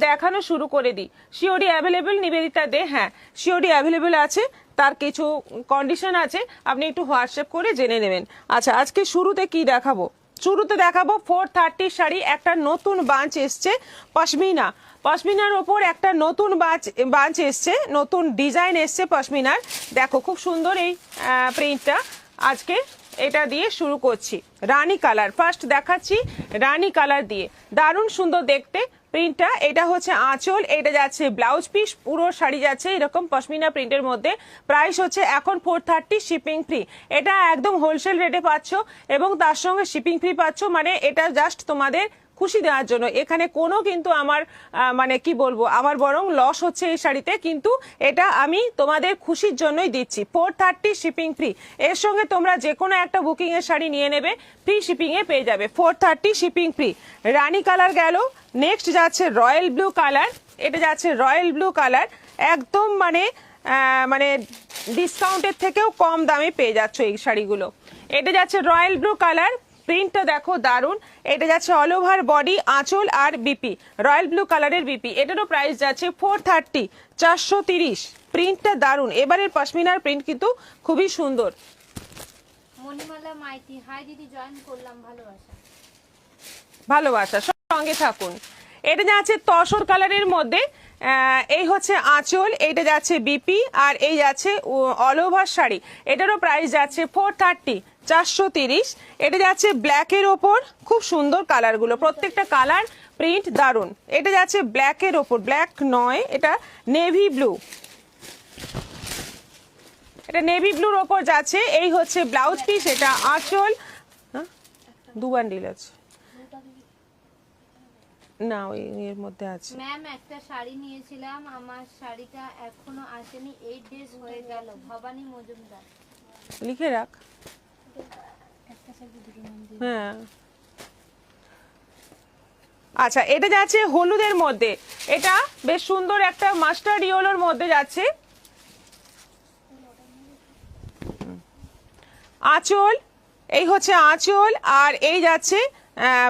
দেখানো শুরু করে দিই। সিওডি অ্যাভেলেবেল নিবেদিতা দে? হ্যাঁ, সিওডি অ্যাভেলেবেল আছে, তার কিছু কন্ডিশন আছে, আপনি একটু হোয়াটসঅ্যাপ করে জেনে নেবেন। আচ্ছা, আজকে শুরুতে কি দেখাবো? শুরুতে দেখাবো 430 শাড়ি, একটা নতুন বাঞ্চ এসছে পশমিনা। পশমিনার ওপর একটা নতুন বাঞ্চ এসছে, নতুন ডিজাইন এসছে পশমিনার। দেখো খুব সুন্দর এই প্রিন্টটা। আজকে এটা দিয়ে শুরু করছি। রানী কালার ফার্স্ট দেখাচ্ছি, রানী কালার দিয়ে দারুণ সুন্দর দেখতে প্রিন্টটা। এটা হচ্ছে আঁচল, এটা যাচ্ছে ব্লাউজ পিস, পুরো শাড়ি যাচ্ছে এরকম পশমিনা প্রিন্টের মধ্যে। প্রাইস হচ্ছে এখন 430, শিপিং ফ্রি। এটা একদম হোলসেল রেটে পাচ্ছ এবং তার সঙ্গে শিপিং ফ্রি পাচ্ছ। মানে এটা জাস্ট তোমাদের খুশি দেওয়ার জন্য। এখানে কোনো কিন্তু আমার মানে কি বলবো, আমার বরং লস হচ্ছে এই শাড়িতে, কিন্তু এটা আমি তোমাদের খুশির জন্যই দিচ্ছি। 430 শিপিং ফ্রি। এর সঙ্গে তোমরা যে কোনো একটা বুকিং এর শাড়ি নিয়ে নেবে, ফ্রি শিপিং এ পেয়ে যাবে। 430 শিপিং ফ্রি। রানী কালার গেল, নেক্সট যাচ্ছে রয়্যাল ব্লু কালার। এটা যাচ্ছে রয়্যাল ব্লু কালার, একদম মানে মানে ডিসকাউন্টের থেকেও কম দামে পেয়ে যাচ্ছ এই শাড়িগুলো। এটা যাচ্ছে রয়্যাল ব্লু কালার, প্রিন্টটা দেখো দারুন। এটা যাচ্ছে অল ওভার বডি, আঁচল আর বিপি, রয়্যাল ব্লু কালারের বিপি। এটারও প্রাইস যাচ্ছে 430, 430। প্রিন্টটা দারুন, এবারের পশমিনার প্রিন্ট কিন্তু খুবই সুন্দর। মণিমালা মাইতি, হাই দিদি, জয়েন করলাম, ভালোবাসা। ভালোবাসা, সঙ্গে থাকুন। এটা যাচ্ছে তসর কালারের মধ্যে, এই হচ্ছে আঁচল, এইটা যাচ্ছে বিপি আর এই যাচ্ছে অল ওভার শাড়ি। এটারও প্রাইস যাচ্ছে 430, 430। এটা যাচ্ছে ব্ল্যাকের ওপর, খুব সুন্দর কালারগুলো, প্রত্যেকটা কালার প্রিন্ট দারুন। এটা যাচ্ছে ব্ল্যাকের ওপর, ব্ল্যাক নয়, এটা নেভি ব্লু, এটা নেভি ব্লুর ওপর যাচ্ছে। এই হচ্ছে ব্লাউজ পিস, এটা আঁচল। দু বান্ডিল আছে না, ওই এর মধ্যে আছে। ম্যাম একটা শাড়ি নিয়েছিলাম, আমার শাড়িটা এখনো আসেনি, 8 ডেজ হয়ে গেল। ভবানী মজুমদার। লিখে রাখ। হ্যাঁ, আচ্ছা, এটা যাচ্ছে হলুদের মধ্যে, এটা বেশ সুন্দর একটা মাস্টার্ড ইয়েলোর মধ্যে যাচ্ছে। আঁচল, এই হচ্ছে আঁচল আর এই যাচ্ছে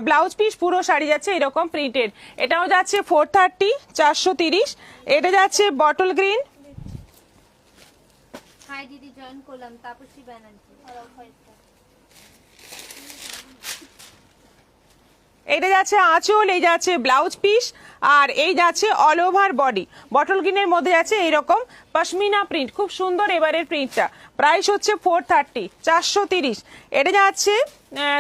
ব্লাউজ পিস, পুরো শাড়ি যাচ্ছে এরকম প্রিন্টেড। এটাও যাচ্ছে 430, 430। এটা যাচ্ছে বটল গ্রিন। হাই দিদি, জয়েন করলাম, তাপসী ব্যানার্জি। এটা যাচ্ছে আঁচল, এই যাচ্ছে ব্লাউজ পিস আর এই যাচ্ছে অল ওভার বডি। বটল গ্রিনের মধ্যে যাচ্ছে এইরকম পশমিনা প্রিন্ট, খুব সুন্দর এবারের প্রিন্টটা। প্রাইস হচ্ছে 430, 430। এটা যাচ্ছে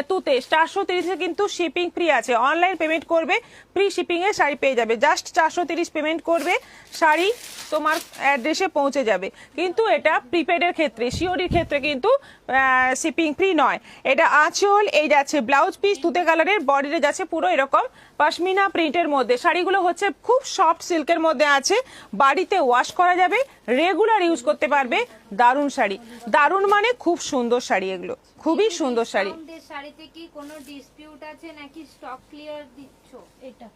তুতে 430 কিন্তু শিপিং ফ্রি আছে। অনলাইন পেমেন্ট করবে, ফ্রি শিপিং এ শাড়ি পেয়ে যাবে। জাস্ট 430 পেমেন্ট করবে, শাড়ি তোমার অ্যাড্রেসে পৌঁছে যাবে। কিন্তু এটা প্রিপেডের ক্ষেত্রে, সিওডির ক্ষেত্রে কিন্তু শিপিং ফ্রি নয়। এটা আঁচল, এই যাচ্ছে ব্লাউজ পিস তুতে কালারের, বডিতে যাচ্ছে পুরো এরকম পশমিনা প্রিন্টের মধ্যে। শাড়িগুলো হচ্ছে খুব সফট সিল্কের মধ্যে আছে, বাড়িতে ওয়াশ করা যাবে, রেগুলার ইউজ করতে পারবে। দারুণ শাড়ি, দারুণ মানে খুব সুন্দর শাড়ি, এগুলো খুবই সুন্দর শাড়ি। শাড়িতে কি কোনো ডিসপিউট আছে নাকি স্টক ক্লিয়ার দিচ্ছ? এটা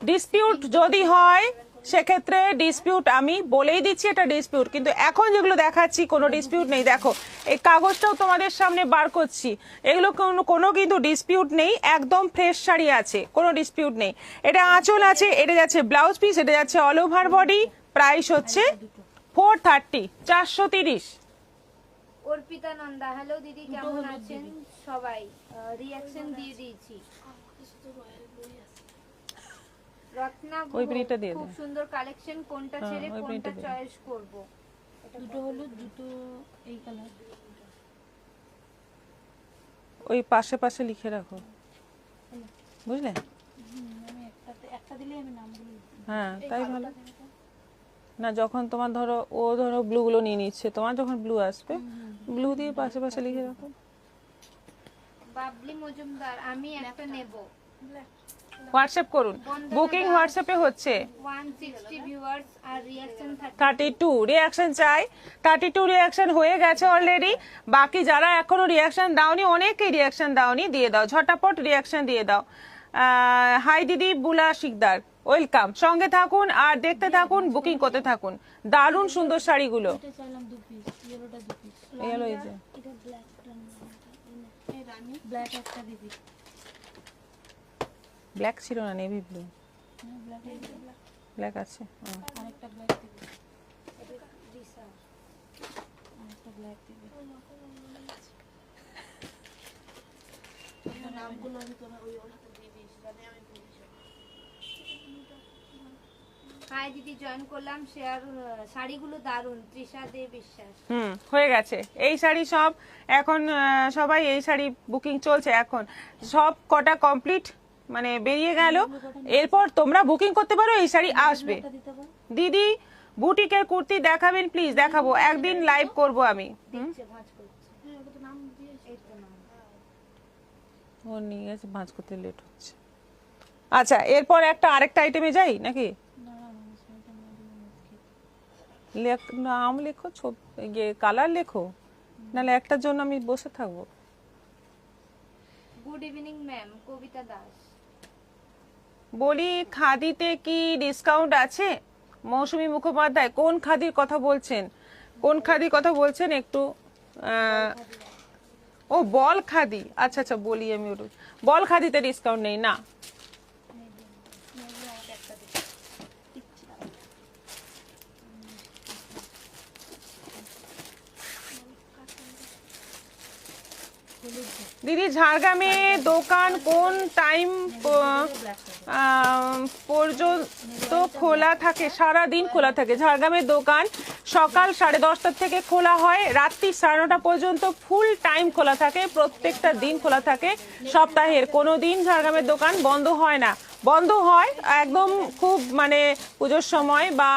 ডিসপিউট যদি হয় সেক্ষেত্রে ডিসপিউট আমি বলেই দিচ্ছি, এটা ডিসপিউট, কিন্তু এখন যেগুলো দেখাচ্ছি কোনো ডিসপিউট নেই। দেখো এই কাগজটাও তোমাদের সামনে বার করছি, এগুলো কোনো কিন্তু ডিসপিউট নেই, একদম ফ্রেশ শাড়ি আছে, কোনো ডিসপিউট নেই। এটা আঁচল আছে, এটা যাচ্ছে ব্লাউজ পিস, এটা যাচ্ছে অল ওভার বডি। প্রাইস হচ্ছে 430, 430। অর্পিতা নন্দা, হ্যালো দিদি, কেমন আছেন সবাই? রিঅ্যাকশন দিয়ে দিয়েছি। রত্না ওই প্রিন্টটা দিয়ে খুব দে। সুন্দর কালেকশন, কোনটা ছেড়ে ওই কোনটা প্রিন্টটা দে। চয়েস করব? দুটো হলুদ, দুটো এই কালার। ওই পাশে পাশে লিখে রাখো, বুঝলে? আমি একটা দিলে আমি নামগুলো হ্যাঁ, তাই ভালো না। যখন তোমার ধরো ও ধরো ব্লু গুলো নিয়ে নিচ্ছে, তোমার যখন ব্লু আসবে ব্লু দিয়ে পাশে পাশে লিখে রাখো। বাবলি মজুমদার, আমি একটা নেব। হোয়াটসঅ্যাপ করুন, বুকিং হোয়াটসঅ্যাপে হচ্ছে। 160 ভিউয়ার্স আর রিঅ্যাকশন 32 রিঅ্যাকশন চাই। 32 রিঅ্যাকশন হয়ে গেছে অলরেডি। বাকি যারা এখনো রিঅ্যাকশন দাওনি, অনেকেই রিঅ্যাকশন দাওনি, দিয়ে দাও ঝটাপট রিঅ্যাকশন দিয়ে দাও। হাই দিদি, বুলা শিকদার, ওয়েলকাম। সঙ্গে থাকুন আর দেখতে থাকুন, বুকিং করতে থাকুন। দারুণ সুন্দর শাড়িগুলো। এটা চাইলাম 2 পিস, ইয়েলোটা 2 পিস। এলো এই যে এটা ব্ল্যাকটা এই রানী ব্ল্যাক একটা দিবি। ব্ল্যাক ছিল না, নেভি ব্লু। ব্ল্যাক ব্ল্যাক আছে আরেকটা ব্ল্যাক দেবে, আরেকটা ব্ল্যাক দেবে। নামগুলো আমি তোমার ওই ওর হাতে দিয়ে দিয়েছি, জানি আমি বলেছি। হাই দিদি, জয়েন করলাম। শেয়ার শাড়িগুলো দারুণ। তৃষা দে বিশ্বাস। হয়ে গেছে এই শাড়ি সব এখন সবাই এই শাড়ি বুকিং চলছে এখন সব কটা কমপ্লিট মানে বেরিয়ে গেল এরপর তোমরা বুকিং করতে পারো এই শাড়ি আসবে এটা দিতে পারো। দিদি বুটিকের কুর্তি দেখাবেন প্লিজ দেখাবো একদিন লাইভ করব আমি দেখছে, ভাঁজ করছে। হ্যাঁ, ওটা তো নাম দিয়েছি। এই তো নাম। ও নিয়ে গেছে ভাঁজ করতে লেট হচ্ছে আচ্ছা এরপর আরেকটা আইটেমে যাই নাকি না না, সেটা না দিলে মুশকিল। নাম লেখো ছবি কালার লেখো নাহলে একটার জন্য আমি বসে থাকবো গুড ইভিনিং ম্যাম, কবিতা দাস। বলি খাদিতে কি ডিসকাউন্ট আছে মৌসুমী মুখোপাধ্যায় কোন খাদির কথা বলছেন কোন খাদির কথা বলছেন একটু ও বল খাদি আচ্ছা আচ্ছা বলি আমি ওটা বল খাদিতে ডিসকাউন্ট নেই না দিদি ঝাড়গ্রামে দোকান কোন টাইম পর্যন্ত খোলা থাকে সারা দিন খোলা থাকে ঝাড়গ্রামের দোকান সকাল 10:30 থেকে খোলা হয় রাত্রি 9:30 পর্যন্ত ফুল টাইম খোলা থাকে প্রত্যেকটা দিন খোলা থাকে সপ্তাহের কোনো দিন ঝাড়গ্রামের দোকান বন্ধ হয় না বন্ধ হয় একদম খুব মানে পুজোর সময় বা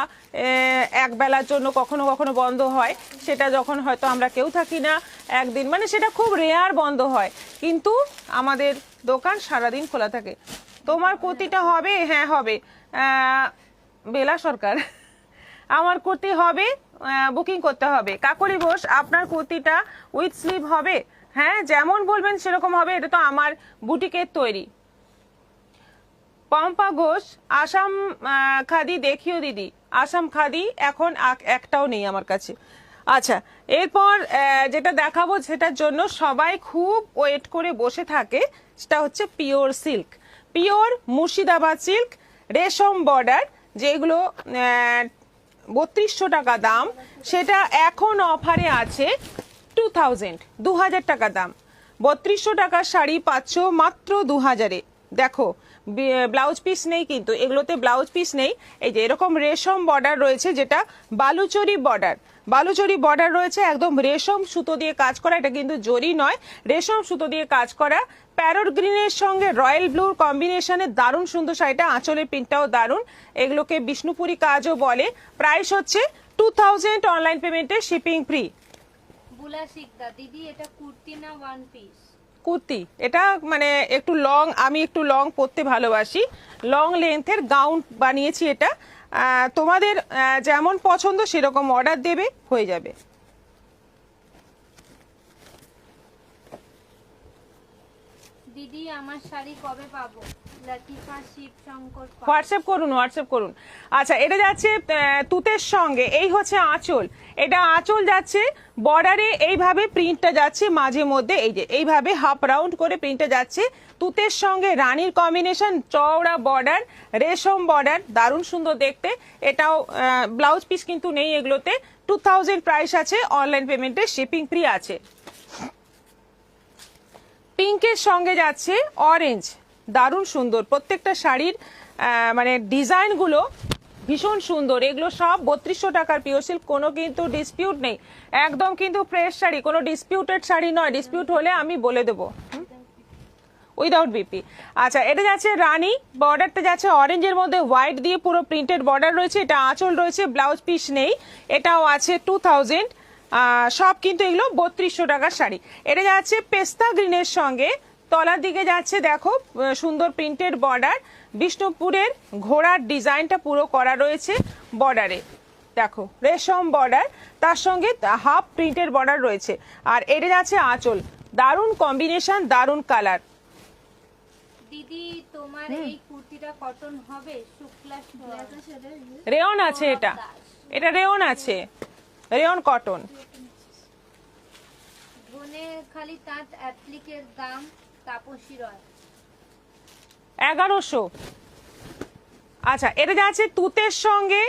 এক বেলার জন্য কখনো কখনো বন্ধ হয় সেটা যখন হয়তো আমরা কেউ থাকি না একদিন মানে সেটা খুব রেয়ার বন্ধ হয় কিন্তু আমাদের দোকান সারাদিন খোলা থাকে তোমার কুর্তিটা হবে হ্যাঁ হবে বেলা সরকার আমার কুর্তি হবে বুকিং করতে হবে কাকলি বোস আপনার কুর্তিটা উইথ স্লিভ হবে হ্যাঁ যেমন বলবেন সেরকম হবে এটা তো আমার বুটিকের তৈরি পম্পা ঘোষ আসাম খাদি দেখিও দিদি আসাম খাদি এখন একটাও নেই আমার কাছে আচ্ছা এরপর যেটা দেখাবো সেটার জন্য সবাই খুব ওয়েট করে বসে থাকে সেটা হচ্ছে pure silk pure Murshidabad silk রেশম বর্ডার যেগুলো 3200 টাকা দাম সেটা এখন অফারে আছে 2000 টাকা দাম 3200 টাকার শাড়ি পাচ্ছ মাত্র 2000-এ দেখো ব্লাউজ পিস নেই কিন্তু এগুলোতে ব্লাউজ পিস নেই এই যে এরকম রেশম বর্ডার রয়েছে যেটা বালুচরি বর্ডার রয়েছে একদম রেশম সুতো দিয়ে কাজ করা এটা কিন্তু জরি নয় রেশম সুতো দিয়ে কাজ করা প্যারট গ্রিনের সঙ্গে রয়্যাল ব্লুর কম্বিনেশনে দারুণ সুন্দর শাড়িটা আঁচলের প্রিন্টটাও দারুণ এগুলোকে বিষ্ণুপুরি কাজও বলে প্রাইস হচ্ছে 2000 অনলাইন পেমেন্টে শিপিং ফ্রি বুলা শিকদা দিদি, এটা কুর্তি না ওয়ান পিস? কুর্তি এটা মানে একটু লং আমি একটু লং পরতে ভালোবাসি লং লেন্থের গাউন বানিয়েছি এটা তোমাদের যেমন পছন্দ সেরকম অর্ডার দেবে হয়ে যাবে দিদি আমার শাড়ি কবে পাবো? লতিফা শিব শঙ্কর। হোয়াটসঅ্যাপ করুন আচ্ছা এটা যাচ্ছে তুতের সঙ্গে এই হচ্ছে আঁচল এটা আঁচল যাচ্ছে বর্ডারে এইভাবে প্রিন্টটা যাচ্ছে মাঝে মধ্যে এই যে এইভাবে হাফ রাউন্ড করে প্রিন্টটা যাচ্ছে তুতের সঙ্গে রানীর কম্বিনেশন চওড়া বর্ডার রেশম বর্ডার দারুণ সুন্দর দেখতে এটাও ব্লাউজ পিস কিন্তু নেই এগুলোতে 2000 প্রাইস আছে অনলাইন পেমেন্টে শিপিং ফ্রি আছে পিঙ্কের সঙ্গে যাচ্ছে অরেঞ্জ দারুণ সুন্দর প্রত্যেকটা শাড়ির মানে ডিজাইনগুলো ভীষণ সুন্দর এগুলো সব 3200 টাকার পিওর সিল্ক কোনো কিন্তু ডিসপিউট নেই একদম কিন্তু ফ্রেশ শাড়ি কোনো ডিসপিউটেড শাড়ি নয় ডিসপিউট হলে আমি বলে দেবো উইদাউট বিপি আচ্ছা এটা যাচ্ছে রানী বর্ডারটা যাচ্ছে অরেঞ্জের মধ্যে হোয়াইট দিয়ে পুরো প্রিন্টেড বর্ডার রয়েছে এটা আঁচল রয়েছে ব্লাউজ পিস নেই এটাও আছে 2000 সব কিন্তু এগুলো 3200 টাকার শাড়ি এটা যাচ্ছে পেস্তা গ্রিনের সঙ্গে তলার দিকে যাচ্ছে দেখো সুন্দর প্রিন্টেড বর্ডার বিষ্ণুপুরের ঘোড়ার ডিজাইনটা পুরো করা রয়েছে বর্ডারে দেখো রেশম বর্ডার তার সঙ্গে হাফ প্রিন্টেড বর্ডার রয়েছে আর এটা যাচ্ছে আঁচল দারুণ কম্বিনেশন দারুণ কালার দিদি তোমার এই কুর্তিটা কটন হবে? শুক্লা রেয়ন আছে এটা রেয়ন আছে রেয়ন কটন ধনে খালি তাঁত অ্যাপ্লিকের দাম তাপসী রয় 1100 আচ্ছা, এটা যাচ্ছে তুতের সঙ্গে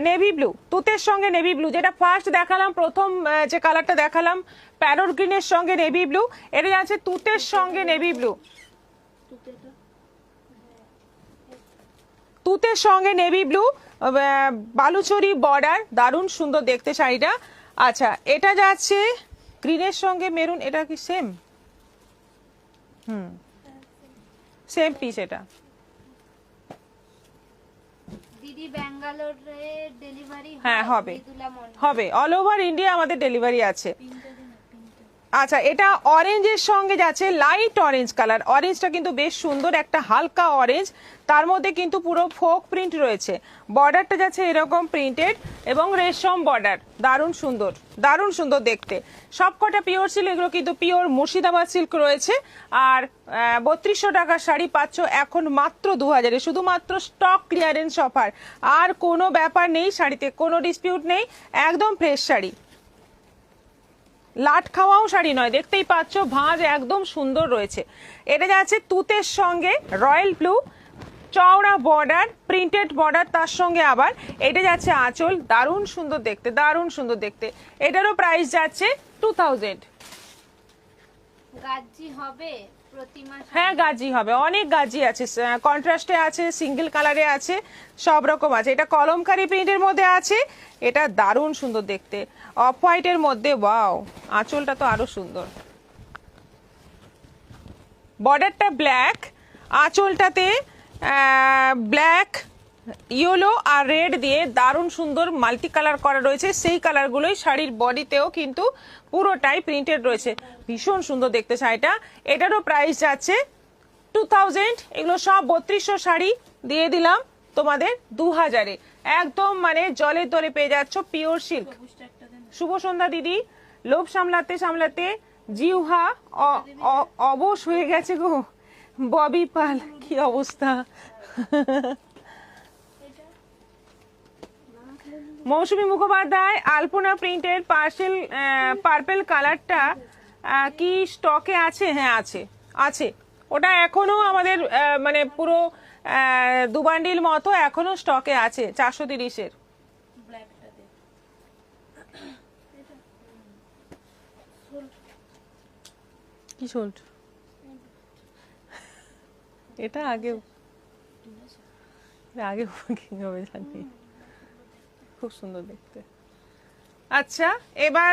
নেভি ব্লু, তুতের সঙ্গে নেভি ব্লু, যেটা ফার্স্ট দেখালাম, প্রথম যে কালারটা দেখালাম প্যারোট গ্রিনের সঙ্গে নেভি ব্লু, এটা যাচ্ছে তুতের সঙ্গে নেভি ব্লু, তুতেটা তুতের সঙ্গে নেভি ব্লু, বালুচরি বর্ডার, দারুণ সুন্দর দেখতে শাড়িটা। আচ্ছা, এটা যাচ্ছে গ্রিনের সঙ্গে মেরুন, এটা কি সেম? সেম পিস এটা। দিদি ব্যাঙ্গালোরে ডেলিভারি হ্যাঁ, হবে। মৃদুলা মন্ডল। হবে, অল ওভার ইন্ডিয়া আমাদের ডেলিভারি আছে। পিনটা দিন না, পিনটা আচ্ছা, এটা অরেঞ্জের সঙ্গে যাচ্ছে, লাইট অরেঞ্জ কালার, অরেঞ্জটা কিন্তু বেশ সুন্দর, একটা হালকা অরেঞ্জ, তার মধ্যে কিন্তু পুরো ফোক প্রিন্ট রয়েছে, বর্ডারটা যাচ্ছে এরকম প্রিন্টেড এবং রেশম বর্ডার, দারুণ সুন্দর, দারুণ সুন্দর দেখতে। সবকটা পিওর সিল্ক, এগুলো কিন্তু পিওর মুর্শিদাবাদ সিল্ক রয়েছে। আর 3200 টাকার শাড়ি পাচ্ছ এখন মাত্র 2000-এ, শুধুমাত্র স্টক ক্লিয়ারেন্স অফার, আর কোনো ব্যাপার নেই, শাড়িতে কোনো ডিসপিউট নেই, একদম ফ্রেশ শাড়ি, লাট খাওয়াও শাড়ি নয়, দেখতেই পাচ্ছ ভাঁজ একদম সুন্দর রয়েছে। এটা যাচ্ছে তুতের সঙ্গে রয়্যাল ব্লু, চওড়া বর্ডার, প্রিন্টেড বর্ডার, তার সঙ্গে আবার এটা যাচ্ছে আঁচল, দারুণ সুন্দর দেখতে, দারুণ সুন্দর দেখতে। এটারও প্রাইস যাচ্ছে 2000। গাজি হবে প্রতিমা? হ্যাঁ, গাজি হবে, অনেক গাজি আছে, কন্ট্রাস্টে আছে, সিঙ্গেল কালারে আছে, সব রকম আছে। এটা কলমকারি প্রিন্টের মধ্যে আছে, এটা দারুণ সুন্দর দেখতে, অফ হোয়াইটের মধ্যে, ওয়াও, আঁচলটা তো আরো সুন্দর, বর্ডারটা ব্ল্যাক, আঁচলটাতে ব্ল্যাক, ইয়েলো আর রেড দিয়ে দারুণ সুন্দর মাল্টি কালার করা রয়েছে, সেই কালারগুলোই শাড়ির বডিতেও কিন্তু পুরোটাই প্রিন্টেড রয়েছে, ভীষণ সুন্দর দেখতে শাড়িটা। এটারও প্রাইস যাচ্ছে 2000। এগুলো সব 3200 শাড়ি দিয়ে দিলাম তোমাদের 2000-এ, একদম মানে জলের দরে পেয়ে যাচ্ছ পিওর সিল্ক। সবুজটা একটা দেন। শুভ সন্ধ্যা দিদি, লোভ সামলাতে সামলাতে জিহ্বা অবশ হয়ে গেছে গো। ববি পাল, কি অবস্থা। মৌসুমী মুখোপাধ্যায়, আলপনা প্রিন্টের পার্পেল কালারটা কি স্টকে আছে? হ্যাঁ, আছে, আছে, ওটা এখনো আমাদের মানে পুরো 2 বান্ডিল মতো এখনো স্টকে আছে, 430-এর। ব্ল্যাকটা দেন। কি সোল্ড? এটা আগে আগে বুকিং হবে জানি, খুব সুন্দর দেখতে। আচ্ছা, এবার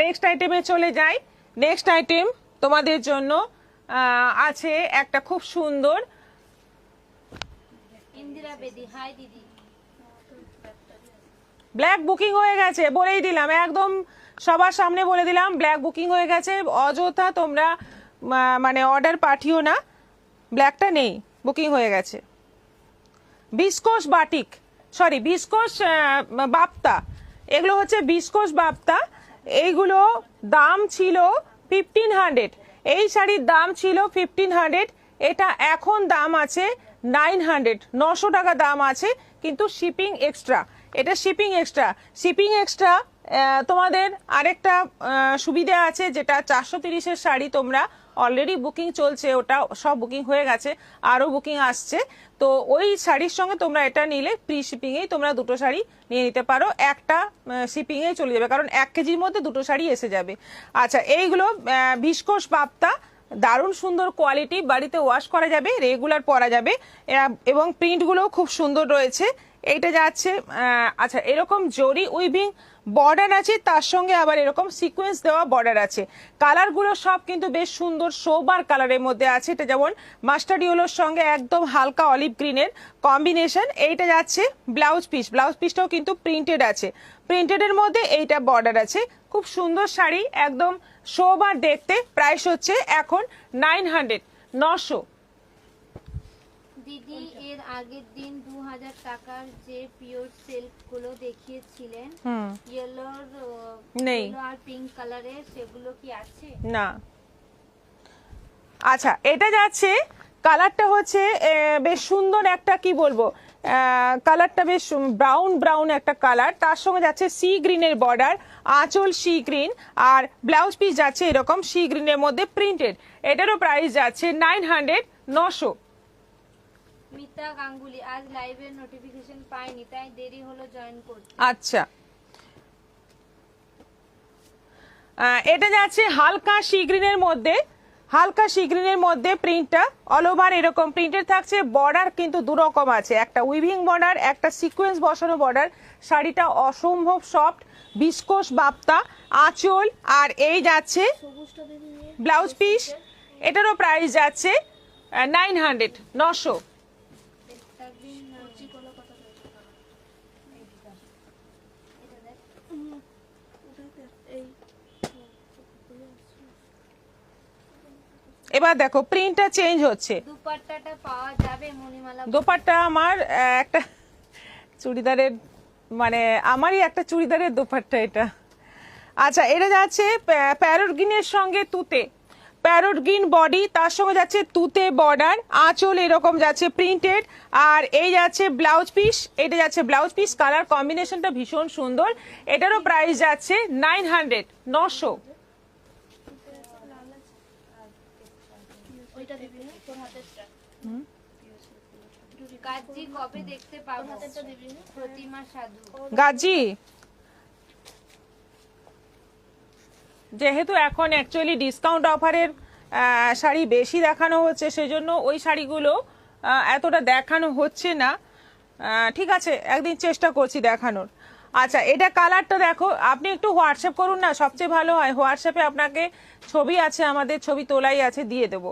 নেক্সট আইটেমে চলে যাই। নেক্সট আইটেম তোমাদের জন্য আছে একটা খুব সুন্দর, ইন্দিরা বেদি, হাই দিদি। ব্ল্যাক বুকিং হয়ে গেছে, বলেই দিলাম, একদম সবার সামনে বলে দিলাম, ব্ল্যাক বুকিং হয়ে গেছে, অযথা তোমরা মানে অর্ডার পাঠিও না, ব্ল্যাকটা নেই, বুকিং হয়ে গেছে। Viscose batik, sorry viscose Bapta, এগুলো হচ্ছে বিস্কোস বাপ্তা, এইগুলো দাম ছিল 1500, এই শাড়ির দাম ছিল 1500, এটা এখন দাম আছে 900, 900 টাকা দাম আছে, কিন্তু শিপিং এক্সট্রা, এটা শিপিং এক্সট্রা। শিপিং এক্সট্রা তোমাদের আরেকটা সুবিধা আছে, যেটা 430-এর শাড়ি তোমরা অলরেডি বুকিং চলছে, ওটা সব বুকিং হয়ে গেছে, আরও বুকিং আসছে, তো ওই শাড়ির সঙ্গে তোমরা এটা নিলে প্রি শিপিংয়েই তোমরা দুটো শাড়ি নিয়ে নিতে পারো, একটা শিপিংয়েই চলে যাবে, কারণ 1 কেজির মধ্যে দুটো শাড়ি এসে যাবে। আচ্ছা, এইগুলো ভিস্কোস বাপ্তা, দারুণ সুন্দর কোয়ালিটি, বাড়িতে ওয়াশ করা যাবে, রেগুলার পরা যাবে, এবং প্রিন্টগুলোও খুব সুন্দর রয়েছে। এইটা যাচ্ছে আচ্ছা, এরকম জরি উইভিং বর্ডার আছে, তার সঙ্গে আবার এরকম সিকোয়েন্স দেওয়া বর্ডার আছে, কালারগুলো সব কিন্তু বেশ সুন্দর সোবার কালারের মধ্যে আছে, এটা যেমন মাস্টার্ড ইয়েলোর সঙ্গে একদম হালকা অলিভ গ্রিনের কম্বিনেশন। এইটা যাচ্ছে ব্লাউজ পিস, ব্লাউজ পিসটাও কিন্তু প্রিন্টেড আছে, প্রিন্টেডের মধ্যে এইটা বর্ডার আছে, খুব সুন্দর শাড়ি, একদম সোবার দেখতে। প্রাইস হচ্ছে এখন 900, 900। দিদি, এর আগের দিন 2000 টাকার যে পিওর সিল্ক গুলো দেখিয়েছিলেন, ইয়েলোর নেই, ইয়েলো আর পিঙ্ক কালারের, সেগুলো কি আছে? না। আচ্ছা, এটা যাচ্ছে, কালারটা হচ্ছে বেশ সুন্দর একটা, কি বলবো, কালারটা বেশ ব্রাউন ব্রাউন একটা কালার, তার সঙ্গে যাচ্ছে সি গ্রিনের বর্ডার, আঁচল সি গ্রিন, আর ব্লাউজ পিস যাচ্ছে এরকম সি গ্রিনের মধ্যে প্রিন্টেড। এটারও প্রাইস যাচ্ছে 900, 900। মিতা গাঙ্গুলি, আজ লাইভের নোটিফিকেশন পাইনি তাই দেরি হলো জয়েন করতে। আচ্ছা, এটা যাচ্ছে হালকা সি গ্রিনের মধ্যে, হালকা সি গ্রিনের মধ্যে প্রিন্টটা অল ওভার এরকম প্রিন্টেড থাকছে। বর্ডার কিন্তু দু রকম আছে, একটা উইভিং বর্ডার, একটা সিকোয়েন্স বসানো বর্ডার। শাড়িটা অসম্ভব সফট, বিস্কোস বাপ্তা আঁচল, আর এই যাচ্ছে সবুজটা দিদি নিয়ে ব্লাউজ পিস। এটারও প্রাইস যাচ্ছে 900, 900। কচি কলা কথা ওটাতে এই এবার দেখো প্রিন্টটা চেঞ্জ হচ্ছে। দুপাট্টাটা পাওয়া যাবে মণিমালা? দোপাট্টা আমার একটা চুড়িদারের, মানে আমারই একটা চুড়িদারের দোপাট্টা এটা। আচ্ছা, এটা যাচ্ছে প্যারট গ্রিনের সঙ্গে তুতে, প্যারট গ্রিন বডি, তার সঙ্গে যাচ্ছে তুতে বর্ডার, আঁচল এরকম যাচ্ছে প্রিন্টেড, আর এই যাচ্ছে ব্লাউজ পিস। এটা যাচ্ছে ব্লাউজ পিস, কালার কম্বিনেশনটা ভীষণ সুন্দর। এটারও প্রাইস যাচ্ছে 900, 900। ওইটা দিবি না তোর হাতেরটা কাজী কবে দেখতে পাবো? হাতেরটা দিবি না প্রতিমা সাধু। গাজি, যেহেতু এখন অ্যাকচুয়ালি ডিসকাউন্ট অফারের শাড়ি বেশি দেখানো হচ্ছে, সেজন্য ওই শাড়িগুলো এতটা দেখানো হচ্ছে না। ঠিক আছে, একদিন চেষ্টা করছি দেখানোর। আচ্ছা, এটা কালারটা দেখো, আপনি একটু হোয়াটসঅ্যাপ করুন না, সবচেয়ে ভালো হয়। হোয়াটসঅ্যাপে আপনাকে ছবি আছে, আমাদের ছবি তোলাই আছে, দিয়ে দেবো।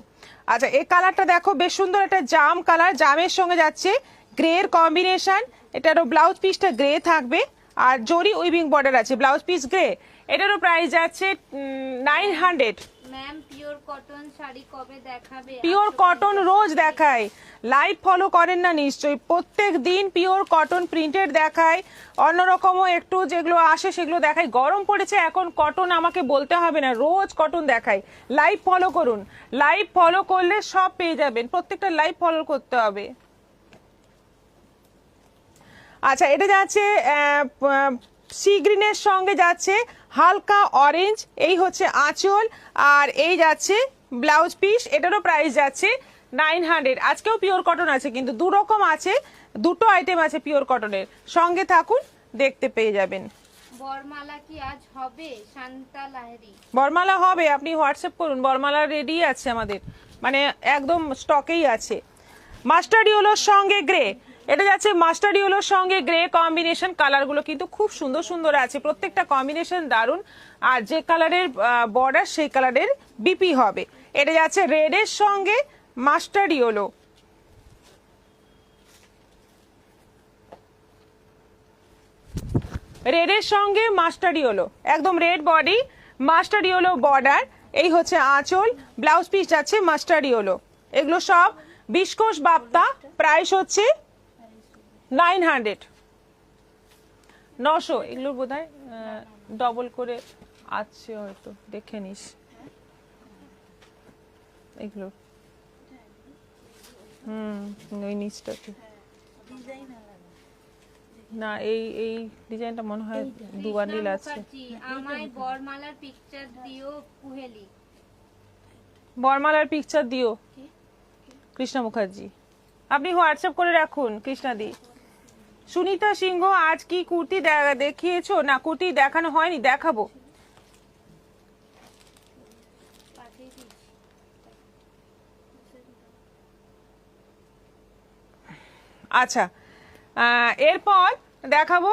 আচ্ছা, এই কালারটা দেখো, বেশ সুন্দর একটা জাম কালার, জামের সঙ্গে যাচ্ছে গ্রের কম্বিনেশন। এটারও ব্লাউজ পিসটা গ্রে থাকবে, আর জরি উইভিং বর্ডার আছে, ব্লাউজ পিস গ্রে। এটারও প্রাইস যাচ্ছে 900। ম্যাম পিওর কটন শাড়ি কবে দেখাবে? পিওর কটন রোজ দেখায়, লাইভ ফলো করেন না নিশ্চয়ই? প্রত্যেক দিন পিওর কটন প্রিন্টেড দেখায়, অন্যরকমও একটু যেগুলো আসে সেগুলো দেখায়। গরম পড়েছে এখন, কটন আমাকে বলতে হবে না, রোজ কটন দেখায়। লাইভ ফলো করুন, লাইভ ফলো করলে সব পেয়ে যাবেন, প্রত্যেকটা লাইভ ফলো করতে হবে। আচ্ছা, এটা যাচ্ছে সি গ্রিনের সঙ্গে যাচ্ছে হালকা অরেঞ্জ, এই হচ্ছে আঁচল, আর এই যাচ্ছে ব্লাউজ পিস। এটারও প্রাইস যাচ্ছে 900। আজকেও পিওর কটন আছে, কিন্তু দু রকম আছে, দুটো আইটেম আছে পিওর কটনের। সঙ্গে থাকুন, দেখতে পেয়ে যাবেন। বরমালা কি আজ হবে? শান্তা লাহিড়ী। বরমালা হবে, আপনি হোয়াটসঅ্যাপ করুন, বরমালা রেডি আছে আমাদের, মানে একদম স্টকেই আছে। মাস্টার্ড ইয়েলোর সঙ্গে গ্রে, এটা যাচ্ছে মাস্টার্ড ইয়েলোর সঙ্গে গ্রে কম্বিনেশন। কালারগুলো কিন্তু খুব সুন্দর সুন্দর আছে, প্রত্যেকটা কম্বিনেশন দারুণ। আর যে কালারের বর্ডার সেই কালারের বিপি হবে। এটা যাচ্ছে রেডের সঙ্গে মাস্টার্ড ইয়েলো, রেডের সঙ্গে মাস্টার্ড ইয়েলো, একদম red body, mustard yellow border. এই হচ্ছে আঁচল, ব্লাউজ পিস যাচ্ছে মাস্টার্ড ইয়েলো। এগুলো সব বিস্কোস বাপ্তা, প্রাইস হচ্ছে 900, 900। এগুলোর বোধ হয় ডবল করে আছে, হয়তো দেখে নিস এগুলো। ওই নিচটাতে না, এই ডিজাইনটা মনে হয় দু বান্ডিল আছে। মুখার্জি, আমায় বরমালার পিকচার দিও কুহেলি। বরমালার পিকচার দিও কৃষ্ণা মুখার্জি, আপনি হোয়াটসঅ্যাপ করে রাখুন কৃষ্ণাদি। সুনিতা সিংহ, আজ কি কুর্তি দেখিয়েছো? না, কুর্তি দেখানো হয়নি, দেখাবো। আচ্ছা, এরপর দেখাবো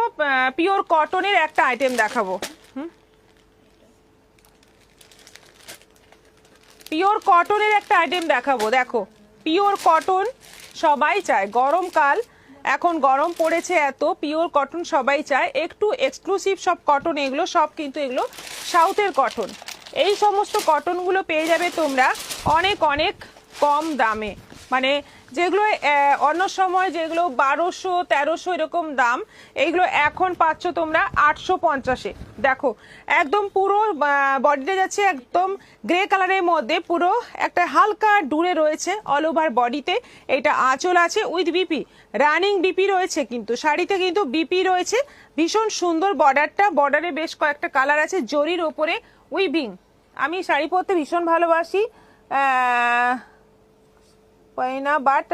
পিওর কটনের একটা আইটেম দেখাবো। পিওর কটনের একটা আইটেম দেখাবো। দেখো, পিওর কটন সবাই চায়, গরমকাল এখন গরম পড়েছে এত, পিওর কটন সবাই চায়। একটু এক্সক্লুসিভ সব কটন, এগুলো সব কিন্তু এগুলো সাউথের কটন। এই সমস্ত কটনগুলো পেয়ে যাবে তোমরা অনেক অনেক কম দামে, মানে যেগুলো অন্য সময় যেগুলো 1200 1300 এরকম দাম, এইগুলো এখন পাচ্ছ তোমরা 850-এ। দেখো, একদম পুরো বডিটা যাচ্ছে একদম গ্রে কালারের মধ্যে, পুরো একটা হালকা ডুরে রয়েছে অল ওভার বডিতে। এটা আঁচল আছে উইথ বিপি, রানিং বিপি রয়েছে, কিন্তু শাড়িতে কিন্তু বিপি রয়েছে। ভীষণ সুন্দর বর্ডারটা, বর্ডারে বেশ কয়েকটা কালার আছে, জরির ওপরে উইভিং। আমি শাড়ি পরতে ভীষণ ভালোবাসি, পাই না, বাট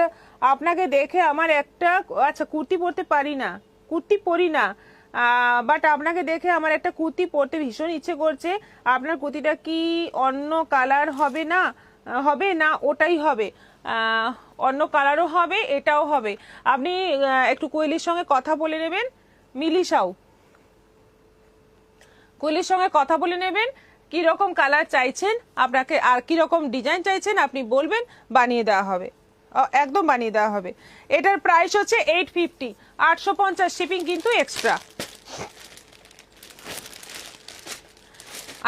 আপনাকে দেখে আমার একটা, আচ্ছা কুর্তি পরতে পারি না, কুর্তি পরি না, বাট আপনাকে দেখে আমার একটা কুর্তি পরতে ভীষণ ইচ্ছে করছে। আপনার কুর্তিটা কি অন্য কালার হবে না? হবে না, ওটাই হবে, অন্য কালারও হবে, এটাও হবে। আপনি একটু কোয়েলির সঙ্গে কথা বলে নেবেন, মিলিশাও, কোয়েলির সঙ্গে কথা বলে নেবেন কি রকম কালার চাইছেন আপনাকে আর কি রকম ডিজাইন চাইছেন, আপনি বলবেন, বানিয়ে দেওয়া হবে, একদম বানিয়ে দেওয়া হবে। এটার প্রাইস হচ্ছে 850, 850, শিপিং কিন্তু এক্সট্রা।